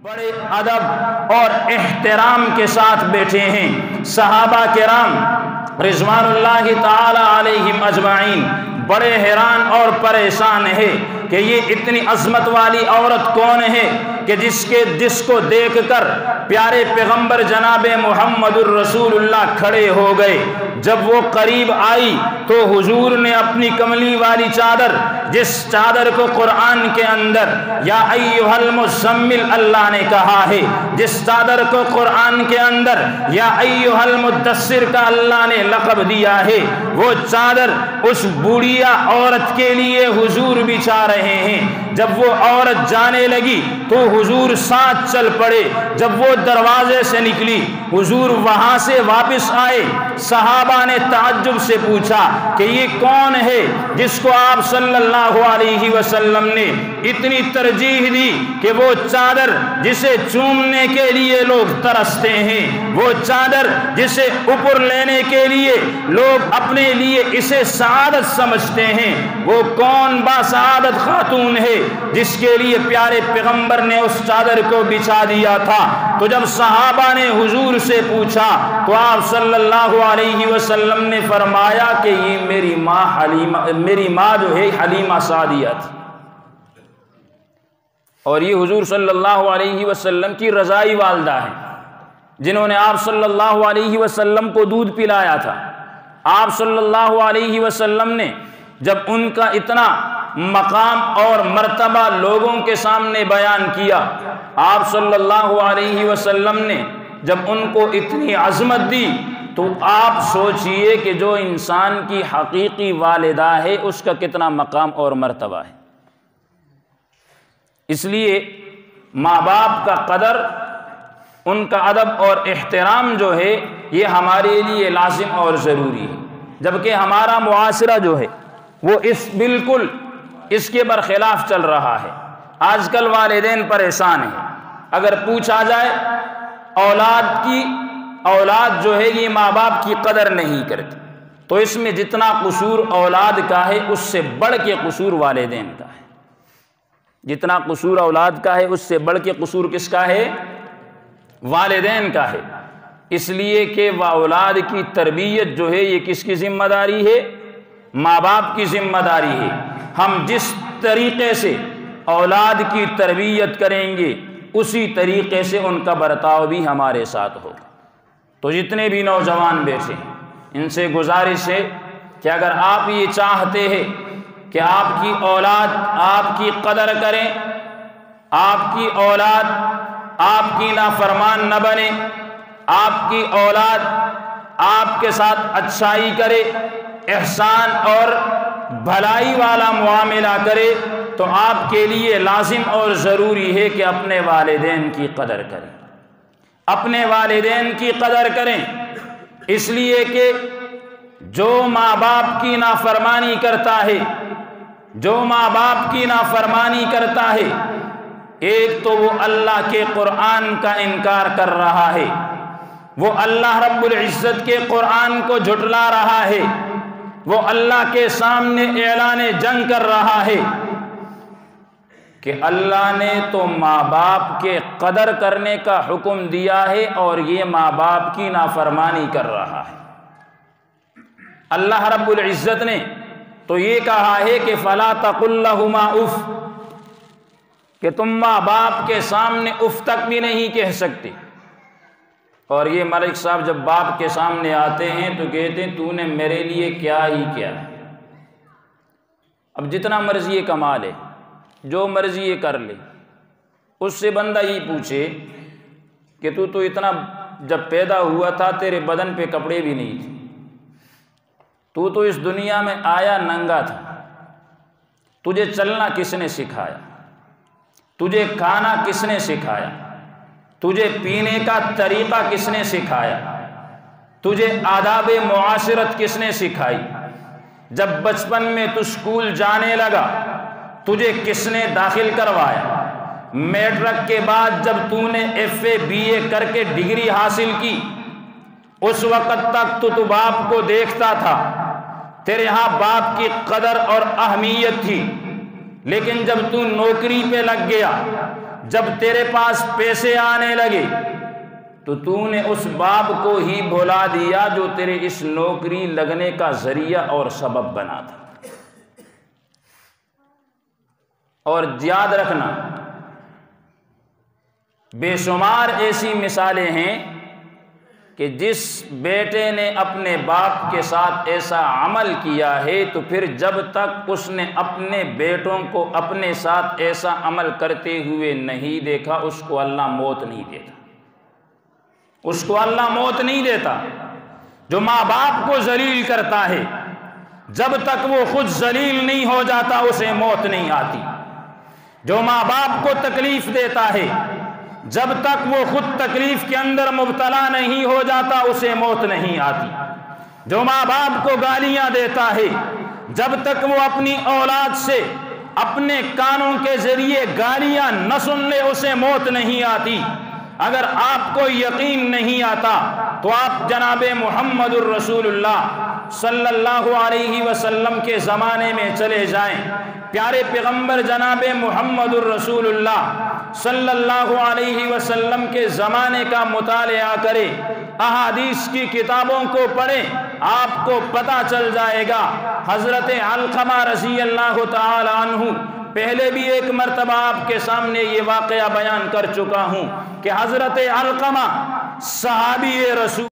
بڑے ادب اور احترام کے ساتھ بیٹھے ہیں۔ صحابہ کرام رضوان اللہ تعالی علیہم اجمعین بڑے حیران اور پریشان ہیں کہ یہ اتنی عظمت والی عورت کون ہے کہ جس کو دیکھ کر پیارے پیغمبر جناب محمد الرسول اللہ کھڑے ہو گئے۔ جب وہ قریب آئی تو حضور نے اپنی کملی والی چادر، جس چادر کو قرآن کے اندر یا ایھا المزمل اللہ نے کہا ہے، جس چادر کو قرآن کے اندر یا ایھا المدثر کا اللہ نے لقب دیا ہے، وہ چادر اس بوڑھیا عورت کے لیے حضور بچھا رہے ہیں۔ جب وہ عورت جانے لگی تو حضور ساتھ چل پڑے۔ جب وہ دروازے سے نکلی، حضور وہاں سے واپس آئے۔ صحابہ نے تعجب سے پوچھا کہ یہ کون ہے جس کو آپ صلی اللہ علیہ وسلم نے اتنی ترجیح دی کہ وہ چادر جسے چومنے کے لیے لوگ ترستے ہیں، وہ چادر جسے اوپر لینے کے لیے لوگ اپنے لیے اسے سعادت سمجھتے ہیں، وہ کون با سعادت خاتون ہے جس کے لیے پیارے پیغمبر نے اس چادر کو بچھا دیا تھا؟ تو جب صحابہ نے حضور سے پوچھا تو آپ صلی اللہ علیہ وسلم نے فرمایا کہ یہ میری ماں جو ہے حلیمہ سعدیہ تھی، اور یہ حضور صلی اللہ علیہ وسلم کی رضائی والدہ ہیں جنہوں نے آپ صلی اللہ علیہ وسلم کو دودھ پلایا تھا۔ آپ صلی اللہ علیہ وسلم نے جب ان کا اتنا مقام اور مرتبہ لوگوں کے سامنے بیان کیا، آپ صلی اللہ علیہ وسلم نے جب ان کو اتنی عظمت دی، تو آپ سوچئے کہ جو انسان کی حقیقی والدہ ہے اس کا کتنا مقام اور مرتبہ ہے۔ اس لیے ماں باپ کا قدر، ان کا ادب اور احترام جو ہے یہ ہمارے لیے لازم اور ضروری ہے، جبکہ ہمارا معاشرہ جو ہے وہ بالکل اس کے برخلاف چل رہا ہے۔ آج کل والدین پریشان ہیں، اگر پوچھا جائے اولاد جو ہے یہ ماں باپ کی قدر نہیں کرتی، تو اس میں جتنا قصور اولاد کا ہے اس سے بڑھ کے قصور والدین کا ہے۔ جتنا قصور اولاد کا ہے اس سے بڑھ کے قصور کس کا ہے؟ والدین کا ہے۔ اس لیے کہ اولاد کی تربیت جو ہے یہ کس کی ذمہ داری ہے؟ ماں باپ کی ذمہ داری ہے۔ ہم جس طریقے سے اولاد کی تربیت کریں گے اسی طریقے سے ان کا برتاؤ بھی ہمارے ساتھ ہوگا۔ تو جتنے بھی نوجوان بیٹھے ہیں ان سے گزارش ہے کہ اگر آپ یہ چاہتے ہیں کہ آپ کی اولاد آپ کی قدر کریں، آپ کی اولاد آپ کی نافرمان نہ بنے، آپ کی اولاد آپ کے ساتھ اچھائی کرے، احسان اور بھلائی والا معاملہ کرے، تو آپ کے لیے لازم اور ضروری ہے کہ اپنے والدین کی قدر کریں، اپنے والدین کی قدر کریں۔ اس لیے کہ جو ماں باپ کی نافرمانی کرتا ہے، جو ماں باپ کی نافرمانی کرتا ہے، ایک تو وہ اللہ کے قرآن کا انکار کر رہا ہے، وہ اللہ رب العزت کے قرآن کو جھٹلا رہا ہے، وہ اللہ کے سامنے اعلان جنگ کر رہا ہے کہ اللہ نے تو ماں باپ کے قدر کرنے کا حکم دیا ہے اور یہ ماں باپ کی نافرمانی کر رہا ہے۔ اللہ رب العزت نے تو یہ کہا ہے کہ فَلَا تَقُلْ لَهُمَا اُفْ، کہ تم ماں باپ کے سامنے اف تک بھی نہیں کہہ سکتے۔ اور یہ ملک صاحب جب باپ کے سامنے آتے ہیں تو کہتے ہیں تو نے میرے لیے کیا ہی کیا ہے۔ اب جتنا مرضی یہ کما لے، جو مرضی یہ کر لے، اس سے بندہ یہ پوچھے کہ تو اتنا جب پیدا ہوا تھا تیرے بدن پہ کپڑے بھی نہیں تھے، تو اس دنیا میں آیا ننگا تھا، تجھے چلنا کس نے سکھایا؟ تجھے کھانا کس نے سکھایا؟ تجھے پینے کا طریقہ کس نے سکھایا؟ تجھے آداب معاشرت کس نے سکھائی؟ جب بچپن میں تو اسکول جانے لگا تجھے کس نے داخل کروایا؟ میٹرک کے بعد جب تو نے FA BA کر کے ڈگری حاصل کی، اس وقت تک تو باپ کو دیکھتا تھا، تیرے ہاں باپ کی قدر اور اہمیت تھی، لیکن جب تو نوکری پہ لگ گیا، جب تیرے پاس پیسے آنے لگے تو نے اس باپ کو ہی بھلا دیا جو تیرے اس نوکری لگنے کا ذریعہ اور سبب بنا تھا۔ اور یاد رکھنا، بے شمار ایسی مثالیں ہیں کہ جس بیٹے نے اپنے باپ کے ساتھ ایسا عمل کیا ہے تو پھر جب تک اس نے اپنے بیٹوں کو اپنے ساتھ ایسا عمل کرتے ہوئے نہیں دیکھا، اس کو اللہ موت نہیں دیتا، اس کو اللہ موت نہیں دیتا۔ جو ماں باپ کو ذلیل کرتا ہے جب تک وہ خود ذلیل نہیں ہو جاتا اسے موت نہیں آتی۔ جو ماں باپ کو تکلیف دیتا ہے جب تک وہ خود تکلیف کے اندر مبتلا نہیں ہو جاتا اسے موت نہیں آتی۔ جو ماں باپ کو گالیاں دیتا ہے جب تک وہ اپنی اولاد سے اپنے کانوں کے ذریعے گالیاں نہ سن لے اسے موت نہیں آتی۔ اگر آپ کو یقین نہیں آتا تو آپ جناب محمد الرسول اللہ صلی اللہ علیہ وسلم کے زمانے میں چلے جائیں، پیارے پیغمبر جناب محمد الرسول اللہ صلی اللہ علیہ وسلم کے زمانے کا مطالعہ کریں، احادیث کی کتابوں کو پڑھیں، آپ کو پتہ چل جائے گا۔ حضرت علقمہ رضی اللہ تعالی عنہ، پہلے بھی ایک مرتبہ آپ کے سامنے یہ واقعہ بیان کر چکا ہوں کہ حضرت علقمہ صحابی رسول